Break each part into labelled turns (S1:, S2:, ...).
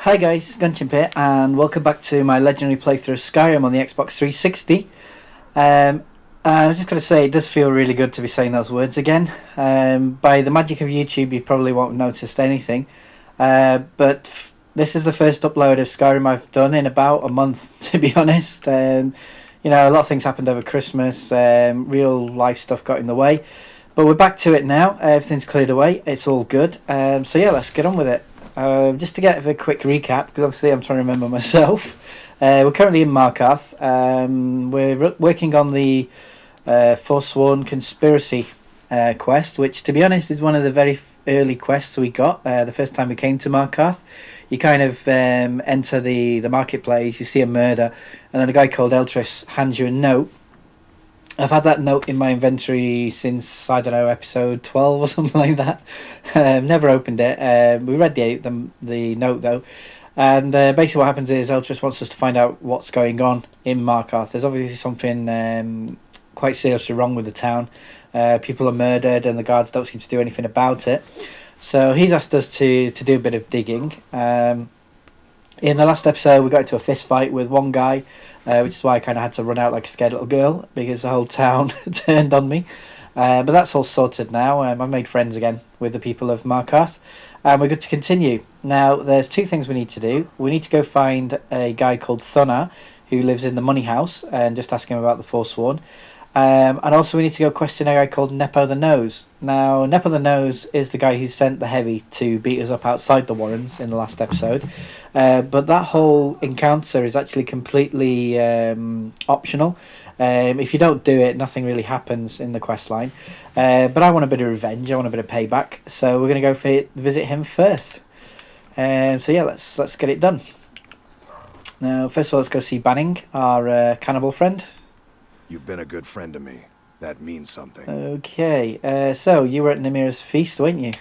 S1: Hi guys, Gunchimp here, and welcome back to my legendary playthrough of Skyrim on the Xbox 360. And I was just going to say, it does feel really good to be saying those words again. By the magic of YouTube, you probably won't have noticed anything. But this is the first upload of Skyrim I've done in about a month, to be honest. A lot of things happened over Christmas, real life stuff got in the way. But we're back to it now, everything's cleared away, it's all good. So yeah, let's get on with it. Just to get a quick recap, because obviously I'm trying to remember myself. We're currently in Markarth. We're working on the Forsworn conspiracy quest, which, to be honest, is one of the very early quests we got the first time we came to Markarth. You kind of enter the marketplace, you see a murder, and then a guy called Eltris hands you a note. I've had that note in my inventory since, I don't know, episode 12 or something like that. Never opened it. We read the note, though. And basically what happens is Eltris wants us to find out what's going on in Markarth. There's obviously something quite seriously wrong with the town. People are murdered and the guards don't seem to do anything about it. So he's asked us to do a bit of digging. In the last episode, we got into a fist fight with one guy, which is why I kind of had to run out like a scared little girl, because the whole town turned on me. But that's all sorted now. I've made friends again with the people of Markarth, and we're good to continue. Now, there's two things we need to do. We need to go find a guy called Thonar, who lives in the money house, and just ask him about the Forsworn. And also we need to go question a guy called Nepo the Nose. Now, Nepo the Nose is the guy who sent the Heavy to beat us up outside the Warrens in the last episode. But that whole encounter is actually completely optional. If you don't do it, nothing really happens in the quest line. But I want a bit of revenge, I want a bit of payback. So we're going to go visit him first. So yeah, let's get it done. Now, first of all, let's go see Banning, our cannibal friend.
S2: You've been a good friend to me. That means something.
S1: Okay, so you were at Namira's feast, weren't you?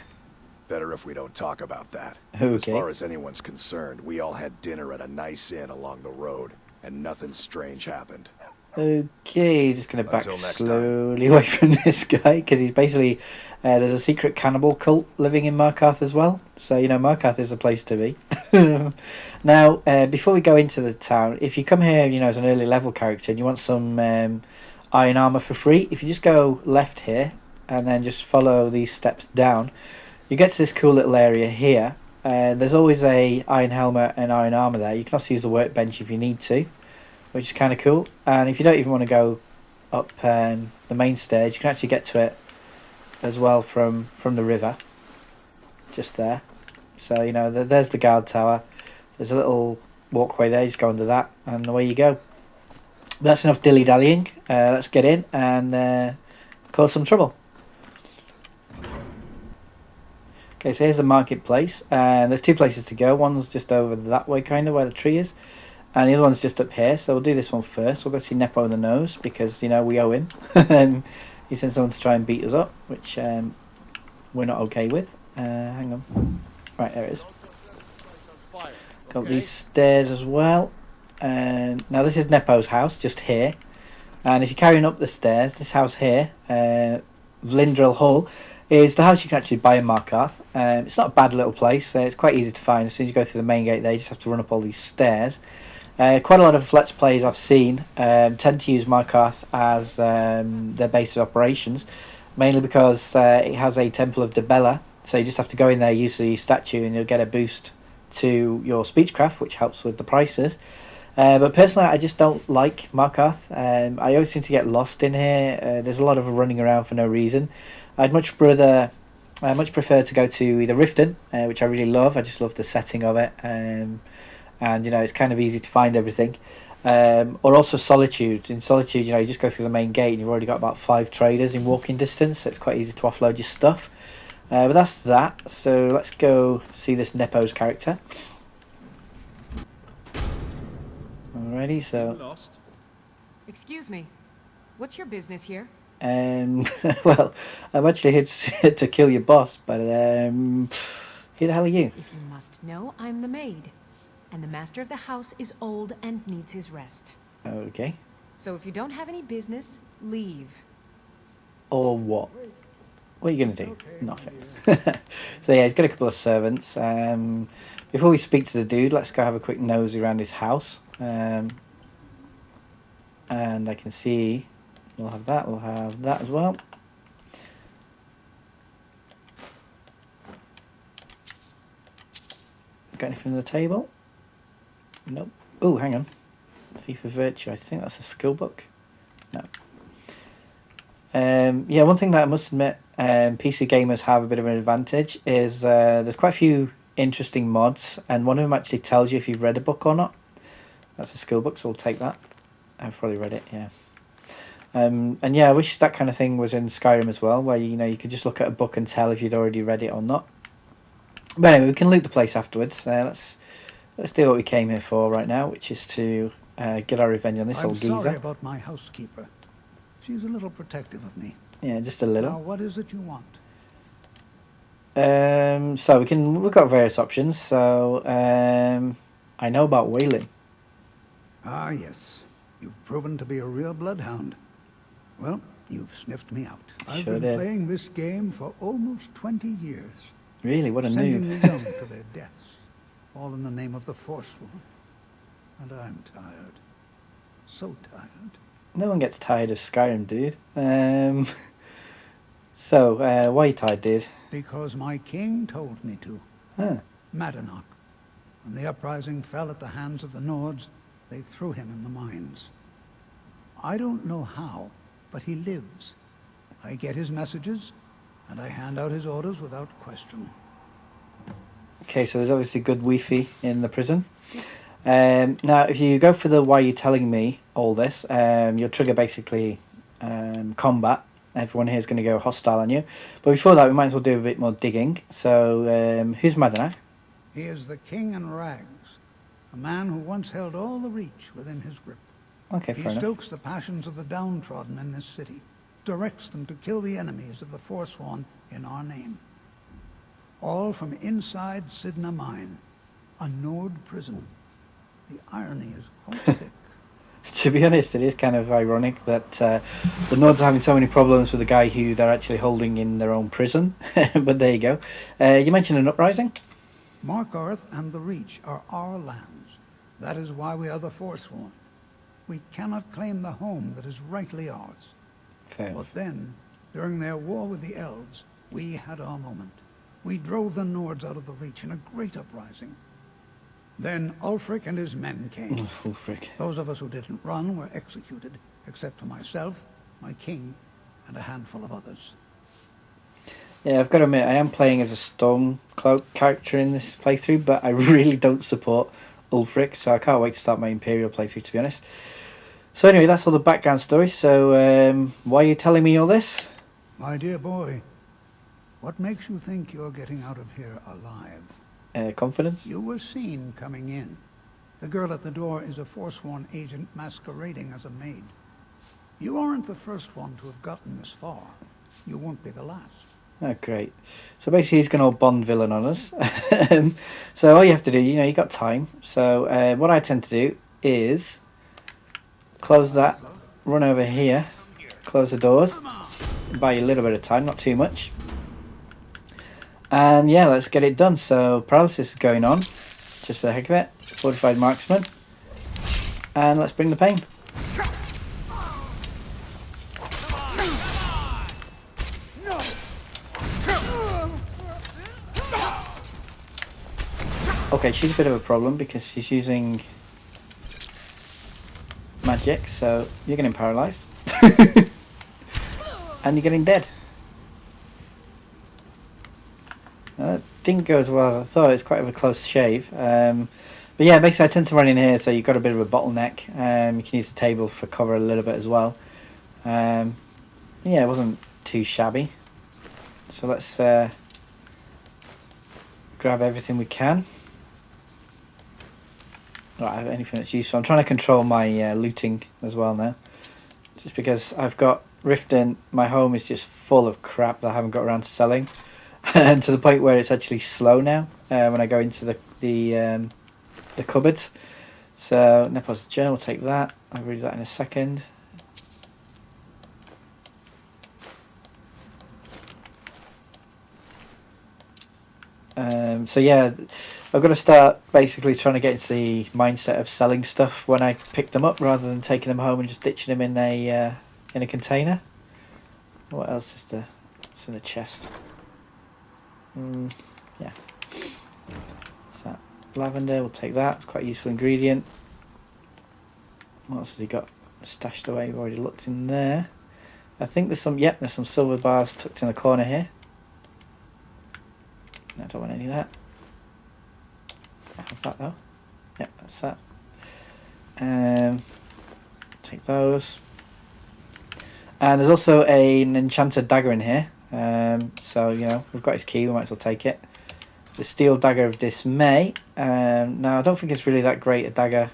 S2: Better if we don't talk about that.
S1: Okay.
S2: As far as anyone's concerned, we all had dinner at a nice inn along the road, and nothing strange happened.
S1: Okay, just going to back slowly away from this guy, because he's basically... there's a secret cannibal cult living in Markarth as well. So, Markarth is a place to be. Now, before we go into the town, if you come here, as an early level character and you want some iron armor for free, if you just go left here and then just follow these steps down, you get to this cool little area here. There's always a iron helmet and iron armor there. You can also use the workbench if you need to, which is kind of cool. And if you don't even want to go up the main stage, you can actually get to it as well from the river, just there. So there's the guard tower. There's a little walkway there, you just go under that and away you go. But that's enough dilly-dallying. Let's get in and cause some trouble. Okay, so here's the marketplace, and there's two places to go. One's just over that way, kind of where the tree is, and the other one's just up here. So we'll do this one first. We'll go see Nepo the Nose, because we owe him. He sent someone to try and beat us up, which we're not okay with. Hang on. Right, there it is. Got these stairs as well. Now this is Nepo's house, just here. And if you're carrying up the stairs, this house here, Vlindril Hall, is the house you can actually buy in Markarth. It's not a bad little place. It's quite easy to find. As soon as you go through the main gate there, you just have to run up all these stairs. Quite a lot of Let's Plays I've seen tend to use Markarth as their base of operations, mainly because it has a Temple of Debella, so you just have to go in there, use the statue, and you'll get a boost to your speechcraft, which helps with the prices. But personally, I just don't like Markarth. I always seem to get lost in here. There's a lot of running around for no reason. I'd much prefer to go to either Riften, which I really love. I just love the setting of it. And it's kind of easy to find everything, or also Solitude. In Solitude, you just go through the main gate and you've already got about 5 traders in walking distance, so it's quite easy to offload your stuff. But that's that, so let's go see this Nepo's character. Alrighty, so...
S3: Excuse me, what's your business here?
S1: Well, I'm actually here to kill your boss, but who the hell are you?
S3: If you must know, I'm the maid. And the master of the house is old and needs his rest.
S1: Okay.
S3: So if you don't have any business, leave.
S1: Or what? What are you going to do? Nothing. So yeah, he's got a couple of servants. Before we speak to the dude, let's go have a quick nosy around his house. And I can see we'll have that as well. Got anything on the table? Nope. Oh, hang on. Thief of Virtue. I think that's a skill book. No. Yeah, one thing that I must admit PC gamers have a bit of an advantage is there's quite a few interesting mods, and one of them actually tells you if you've read a book or not. That's a skill book, so we'll take that. I've probably read it, yeah. And yeah, I wish that kind of thing was in Skyrim as well, where you could just look at a book and tell if you'd already read it or not. But anyway, we can loot the place afterwards. Let's do what we came here for right now, which is to get our revenge on this old geezer.
S4: I'm sorry about my housekeeper. She's a little protective of me.
S1: Yeah, just a little.
S4: Now, what is it you want?
S1: So we've got various options. So I know about whaling.
S4: Ah, yes. You've proven to be a real bloodhound. Well, you've sniffed me out. I've
S1: Sure
S4: been
S1: did.
S4: playing this game for almost 20 years.
S1: Really, what a
S4: Sending
S1: noob.
S4: the young to their deaths, all in the name of the Forsworn. And I'm tired. So tired.
S1: No one gets tired of Skyrim, dude. So why are you tired, dude?
S4: Because my king told me to.
S1: Huh.
S4: Madanach. When the uprising fell at the hands of the Nords, they threw him in the mines. I don't know how, but he lives. I get his messages, and I hand out his orders without question.
S1: Okay, so there's obviously good Wi-Fi in the prison. Now, if you go for the why are you telling me all this, you'll trigger basically combat. Everyone here is going to go hostile on you. But before that, we might as well do a bit more digging. So, who's Madanach?
S4: He is the king in rags, a man who once held all the Reach within his grip.
S1: Okay,
S4: He
S1: fair enough.
S4: stokes the passions of the downtrodden in this city, directs them to kill the enemies of the Forsworn in our name. All from inside Sidna Mine, a Nord prison. The irony is quite thick.
S1: To be honest, it is kind of ironic that the Nords are having so many problems with the guy who they're actually holding in their own prison. But there you go. You mentioned an uprising?
S4: Markarth and the Reach are our lands. That is why we are the Forsworn. We cannot claim the home that is rightly ours.
S1: Fair enough.
S4: But then, during their war with the Elves, we had our moment. We drove the Nords out of the Reach in a great uprising. Then Ulfric and his men came.
S1: Oh, frick.
S4: Those of us who didn't run were executed, except for myself, my king, and a handful of others.
S1: Yeah, I've got to admit, I am playing as a Stormcloak character in this playthrough, but I really don't support Ulfric, so I can't wait to start my Imperial playthrough, to be honest. So anyway, that's all the background story. So why are you telling me all this?
S4: My dear boy, what makes you think you're getting out of here alive?
S1: Confidence?
S4: You were seen coming in. The girl at the door is a Forsworn agent masquerading as a maid. You aren't the first one to have gotten this far. You won't be the last.
S1: Oh, great. So basically he's going to Bond villain on us. So all you have to do, you got time. So what I tend to do is close that, run over here, close the doors, buy you a little bit of time, not too much. And yeah, let's get it done. So paralysis is going on, just for the heck of it. Fortified Marksman. And let's bring the pain. Okay, she's a bit of a problem because she's using magic, so you're getting paralyzed. And you're getting dead. That didn't go as well as I thought. It's quite a close shave. But yeah, basically I tend to run in here, so you've got a bit of a bottleneck. You can use the table for cover a little bit as well. Yeah, it wasn't too shabby. So let's grab everything we can. Right, anything that's useful. I'm trying to control my looting as well now. Just because I've got Riften, my home is just full of crap that I haven't got around to selling. And to the point where it's actually slow now when I go into the cupboards. So Nepos journal, we'll take that. I'll read that in a second. So yeah, I've got to start basically trying to get into the mindset of selling stuff when I pick them up, rather than taking them home and just ditching them in a container. What else is there? What's in the chest? Yeah. What's that? Lavender. We'll take that. It's quite a useful ingredient. What else has he got stashed away? We've already looked in there. I think there's some. Yep, there's some silver bars tucked in the corner here. I don't want any of that. I have that though. Yep, that's that. Take those. And there's also an enchanted dagger in here. So, you know, we've got his key, we might as well take it. The steel dagger of dismay. Now, I don't think it's really that great a dagger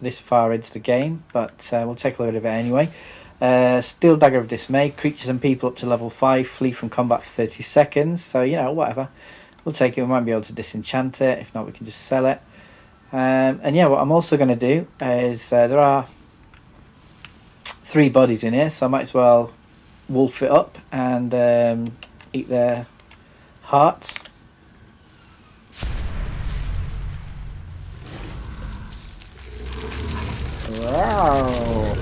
S1: this far into the game, but we'll take a look at it anyway. Steel dagger of dismay. Creatures and people up to level 5 flee from combat for 30 seconds. So, you know, whatever. We'll take it. We might be able to disenchant it. If not, we can just sell it. And yeah, what I'm also going to do is there are 3 bodies in here, so I might as well wolf it up and eat their hearts. Wow.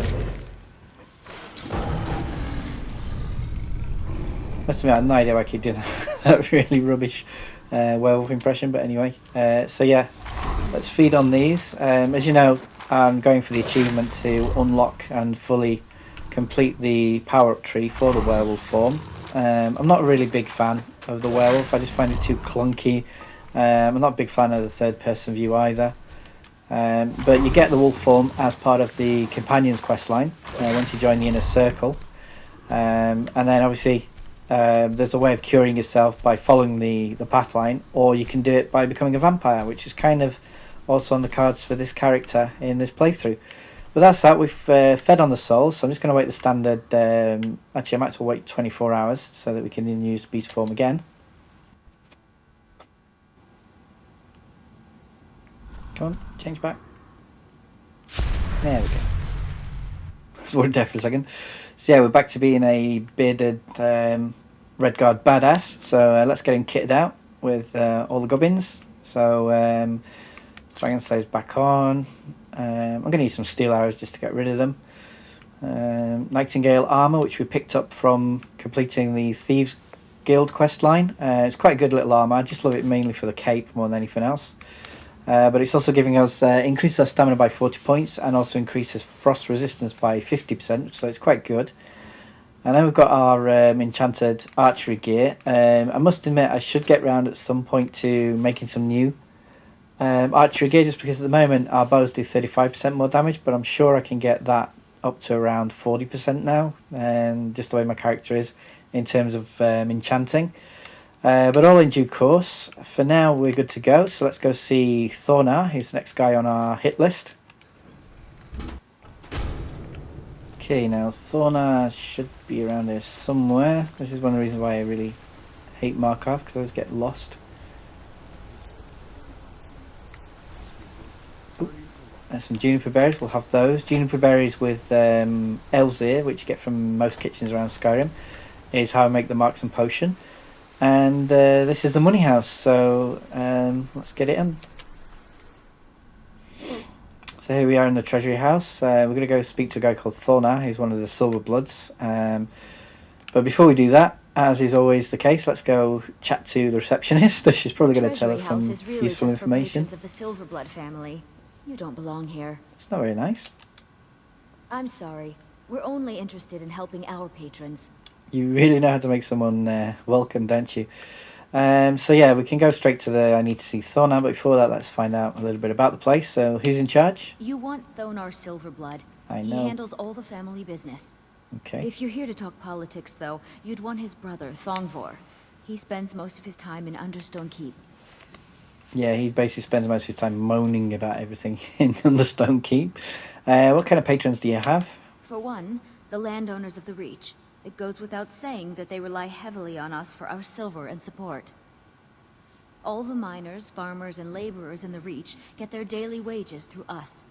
S1: Must admit, I had no idea why I keep doing that really rubbish werewolf impression, but anyway. So yeah, let's feed on these. As you know, I'm going for the achievement to unlock and fully complete the power-up tree for the werewolf form. I'm not a really big fan of the werewolf. I just find it too clunky. I'm not a big fan of the third-person view either. But you get the wolf form as part of the Companions quest line once you join the Inner Circle. And then obviously there's a way of curing yourself by following the path line, or you can do it by becoming a vampire, which is kind of also on the cards for this character in this playthrough. But that's that. We've fed on the souls, so I'm just going to wait the standard. Actually, I might as well wait 24 hours so that we can then use beast form again. Come on, change back. There we go. Just worried there for a second. So yeah, we're back to being a bearded Redguard badass. So let's get him kitted out with all the gubbins. So Dragon Slayer's back on. I'm going to use some steel arrows just to get rid of them. Nightingale armor, which we picked up from completing the Thieves Guild quest line. It's quite a good little armor. I just love it mainly for the cape more than anything else. But it's also giving us increases our stamina by 40 points and also increases frost resistance by 50%, so it's quite good. And then we've got our enchanted archery gear. I must admit I should get round at some point to making some new archery gear, just because at the moment our bows do 35% more damage, but I'm sure I can get that up to around 40% now, and just the way my character is in terms of enchanting. But all in due course. For now, we're good to go. So let's go see Thonar, who's the next guy on our hit list. Okay, now Thonar should be around here somewhere. This is one of the reasons why I really hate Markarth, because I always get lost. Ooh, there's some juniper berries. We'll have those. Juniper berries with Elves ear, which you get from most kitchens around Skyrim, is how I make the Marksman potion. And this is the money house, so let's get it in. So here we are in the Treasury House. We're going to go speak to a guy called Thonar, who's one of the Silver-Bloods. But before we do that, as is always the case, let's go chat to the receptionist. She's probably going to tell us some useful information.
S5: Of the Silver-Blood family. You don't belong here.
S1: It's not very nice.
S5: I'm sorry. We're only interested in helping our patrons.
S1: You really know how to make someone welcome, don't you? So yeah, we can go straight to I need to see Thonar, but before that, let's find out a little bit about the place. So who's in charge?
S5: You want Thonar Silver-Blood.
S1: I know.
S5: He handles all the family business.
S1: Okay.
S5: If you're here to talk politics, though, you'd want his brother, Thongvor. He spends most of his time in Understone Keep.
S1: Yeah, he basically spends most of his time moaning about everything in Understone Keep. What kind of patrons do you have?
S5: For one, the landowners of the Reach. It goes without saying that they rely heavily on us for our silver and support. All the miners, farmers, and laborers in the Reach get their daily wages through us.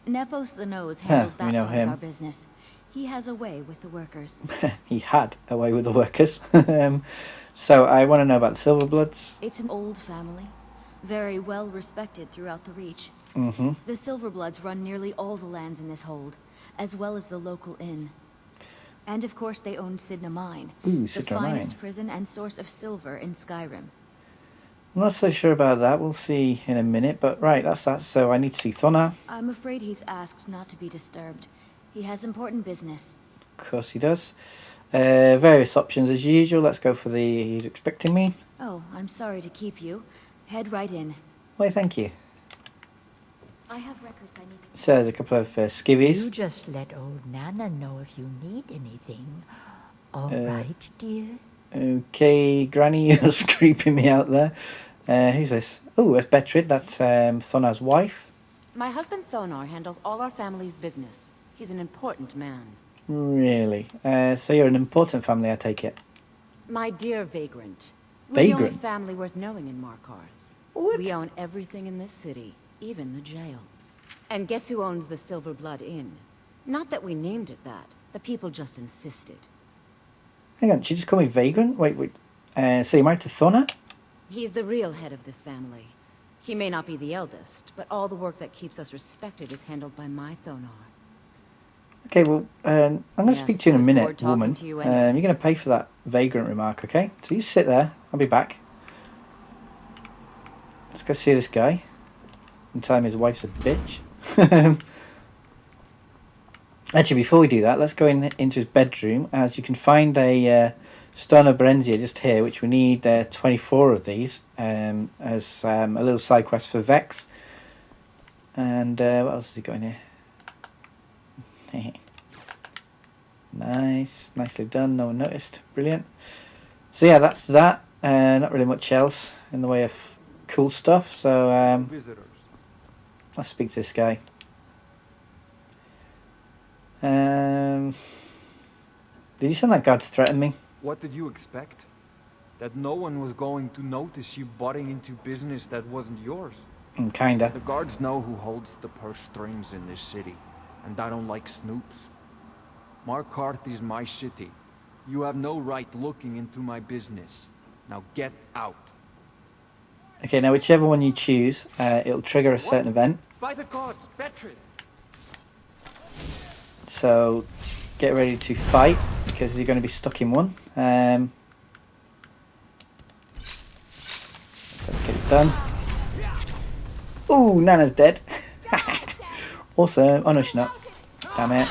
S5: Nepos the Nose handles that part of our business. He has a way with the workers.
S1: He had a way with the workers. So I want to know about the Silver-Bloods.
S5: It's an old family, very well respected throughout the Reach.
S1: Mm-hmm.
S5: The Silver-Bloods run nearly all the lands in this hold, as well as the local inn. And of course they own Sidna Mine,
S1: Ooh,
S5: the
S1: Sidna
S5: finest
S1: Mine.
S5: prison and source of silver in Skyrim.
S1: I'm not so sure about that. We'll see in a minute. But right, that's that. So I need to see Thonar.
S5: I'm afraid he's asked not to be disturbed. He has important business.
S1: Of course he does. Various options as usual. Let's go for the he's expecting me.
S5: Oh, I'm sorry to keep you. Head right in.
S1: Why, thank you.
S5: I have records I need to...
S1: So there's a couple of skivvies.
S6: You just let old Nana know if you need anything. All right, dear?
S1: Okay, Granny, you're creeping me out there. Who's this? Oh, that's Betrid. That's Thonar's wife.
S7: My husband Thonar handles all our family's business. He's an important man.
S1: Really? So you're an important family, I take it.
S7: My dear Vagrant. We're the only
S1: Vagrant?
S7: family worth knowing in Markarth.
S1: What?
S7: We own everything in this city, even the jail. And guess who owns the Silver-Blood Inn? Not that we named it that. The people just insisted.
S1: Hang on, she just called me Vagrant? Wait. So you're married to Thonar?
S7: He's the real head of this family. He may not be the eldest, but all the work that keeps us respected is handled by my Thonar.
S1: Okay, well, I'm going to
S7: Yes,
S1: speak to you in a
S7: I was
S1: minute,
S7: bored talking
S1: woman.
S7: to you anyway.
S1: You're going to pay for that vagrant remark, okay? So you sit there. I'll be back. Let's go see this guy and tell him his wife's a bitch. Actually, before we do that, let's go into his bedroom. As you can find a Stone of Berenzia just here, which we need 24 of these as a little side quest for Vex. And what else has he got in here? Nice, nicely done. No one noticed. Brilliant. So yeah, that's that. Not really much else in the way of cool stuff. So let's speak to this guy. Did you send that guard to threaten me?
S8: What did you expect? That no one was going to notice you butting into business that wasn't yours?
S1: Kinda.
S8: The guards know who holds the purse strings in this city, and I don't like snoops. Markarth is my city. You have no right looking into my business. Now get out.
S1: Okay, now whichever one you choose, it'll trigger a certain event.
S8: By the gods, Betrid!
S1: So get ready to fight because you're going to be stuck in one. So let's get it done. Ooh, Nana's dead. Awesome. Oh no, she's not. Damn it.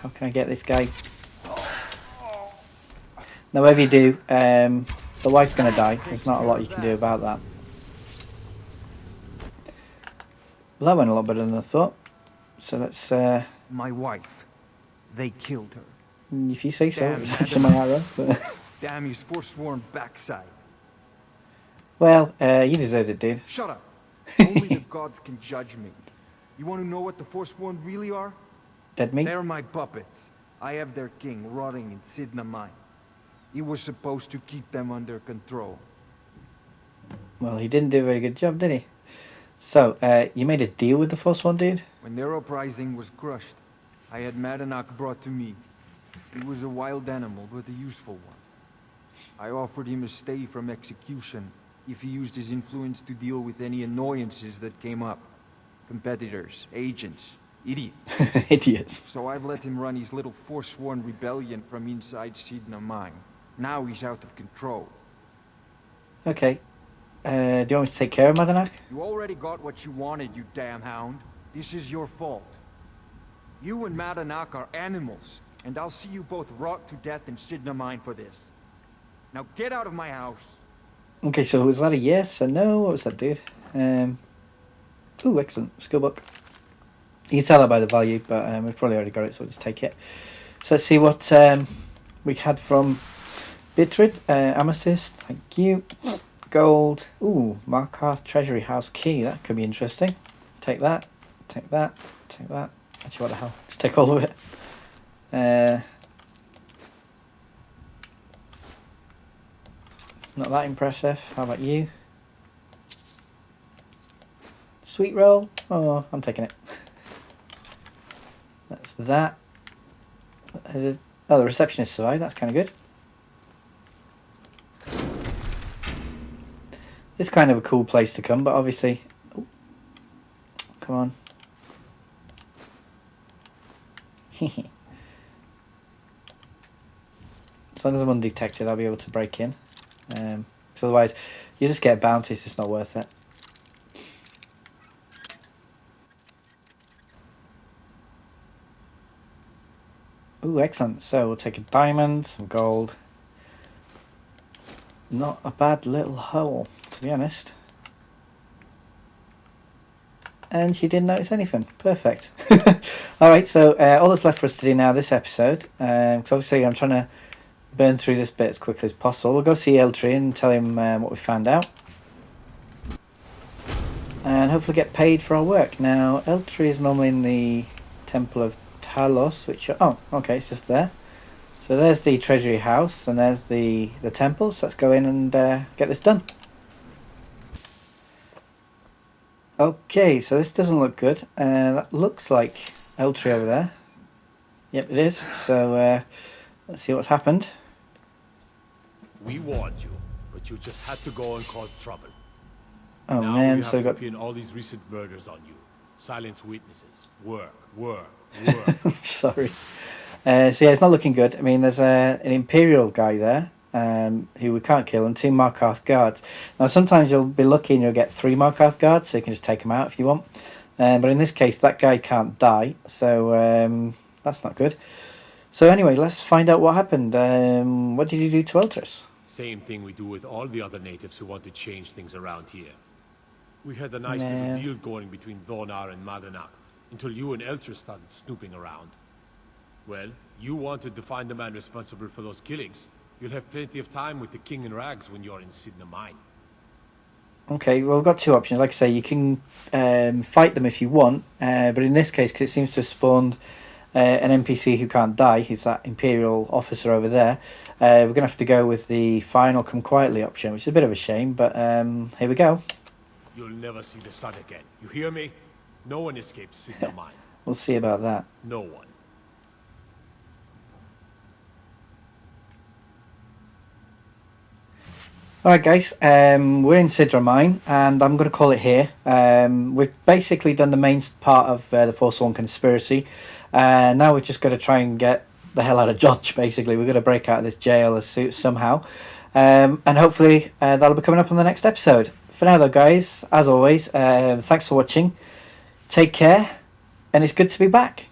S1: How can I get this guy? Now, whatever you do, the wife's going to die. There's not a lot you can do about that. Well, that went a lot better than I thought. So let's...
S8: My wife. They killed her.
S1: if you say so,
S8: Damn,
S1: it's actually my arrow. But
S8: Damn his forsworn backside.
S1: well, you deserved it, dude.
S8: Shut up. Only the gods can judge me. You want to know what the Forsworn really are?
S1: Dead meat?
S8: They're my puppets. I have their king rotting in Sidna Mine. He was supposed to keep them under control.
S1: Well, he didn't do a very good job, did he? So, you made a deal with the Forsworn, dude?
S8: When their uprising was crushed, I had Madanak brought to me. He was a wild animal, but a useful one. I offered him a stay from execution if he used his influence to deal with any annoyances that came up. Competitors, agents, idiots.
S1: Idiots.
S8: So I've let him run his little Forsworn rebellion from inside Sidna Mine. Now he's out of control.
S1: Okay. Do you want me to take care of Madanak?
S8: You already got what you wanted, you damn hound. This is your fault. You and Madanak are animals, and I'll see you both rot to death in Sidna Mine for this. Now get out of my house.
S1: Okay, so was that a yes, a no? What was that, dude? Ooh, excellent. Skill book. You can tell that by the value, but we've probably already got it, so we'll just take it. So let's see what we had from Bitrid. Amethyst, thank you. Gold. Ooh, Markarth Treasury House key. That could be interesting. Take that. Take that. Take that. Actually, what the hell? Just take all of it. Not that impressive. How about you? Sweet roll. Oh, I'm taking it. That's that. Oh, the receptionist survived. That's kind of good. It's kind of a cool place to come, but obviously... Oh, come on. As long as I'm undetected, I'll be able to break in. Because otherwise, you just get a bounty. It's just not worth it. Ooh, excellent. So we'll take a diamond, some gold. Not a bad little hole, to be honest. And she didn't notice anything. Perfect. Alright, so all that's left for us to do now this episode, because obviously I'm trying to burn through this bit as quickly as possible. We'll go see Eltree and tell him what we found out. And hopefully get paid for our work. Now, Eltree is normally in the Temple of Talos, which... Oh, okay, it's just there. So there's the Treasury House, and there's the temples. Let's go in and get this done. Okay, so this doesn't look good. That looks like Eltree over there. Yep, it is. So let's see what's happened.
S9: We warned you, but you just had to go and cause trouble.
S1: Oh
S9: now
S1: man,
S9: we
S1: so
S9: have
S1: we
S9: to
S1: got...
S9: pin all these recent murders on you. Silence witnesses. Work.
S1: Sorry. So yeah, it's not looking good. I mean, there's an Imperial guy there who we can't kill, and 2 Markarth guards. Now, sometimes you'll be lucky and you'll get 3 Markarth guards, so you can just take them out if you want. But in this case, that guy can't die, so that's not good. So anyway, let's find out what happened. What did you do to Eltree?
S9: Same thing we do with all the other natives who want to change things around here. We had a nice little deal going between Thonar and Madanak, until you and Eltree started snooping around. Well, you wanted to find the man responsible for those killings. You'll have plenty of time with the King in Rags when you're in Sidna Mine.
S1: Okay, well, we've got 2 options. Like I say, you can fight them if you want, but in this case, because it seems to have spawned an NPC who can't die, who's that Imperial officer over there, we're going to have to go with the final come quietly option, which is a bit of a shame, but here we go.
S9: You'll never see the sun again. You hear me? No one escapes Sidna Mine.
S1: We'll see about that.
S9: No one.
S1: Alright guys, we're in Sidra Mine, and I'm going to call it here. We've basically done the main part of the Forsworn conspiracy. Now we've just got to try and get the hell out of Dodge, basically. We're going to break out of this jail somehow. And hopefully that'll be coming up on the next episode. For now though guys, as always, thanks for watching. Take care, and it's good to be back.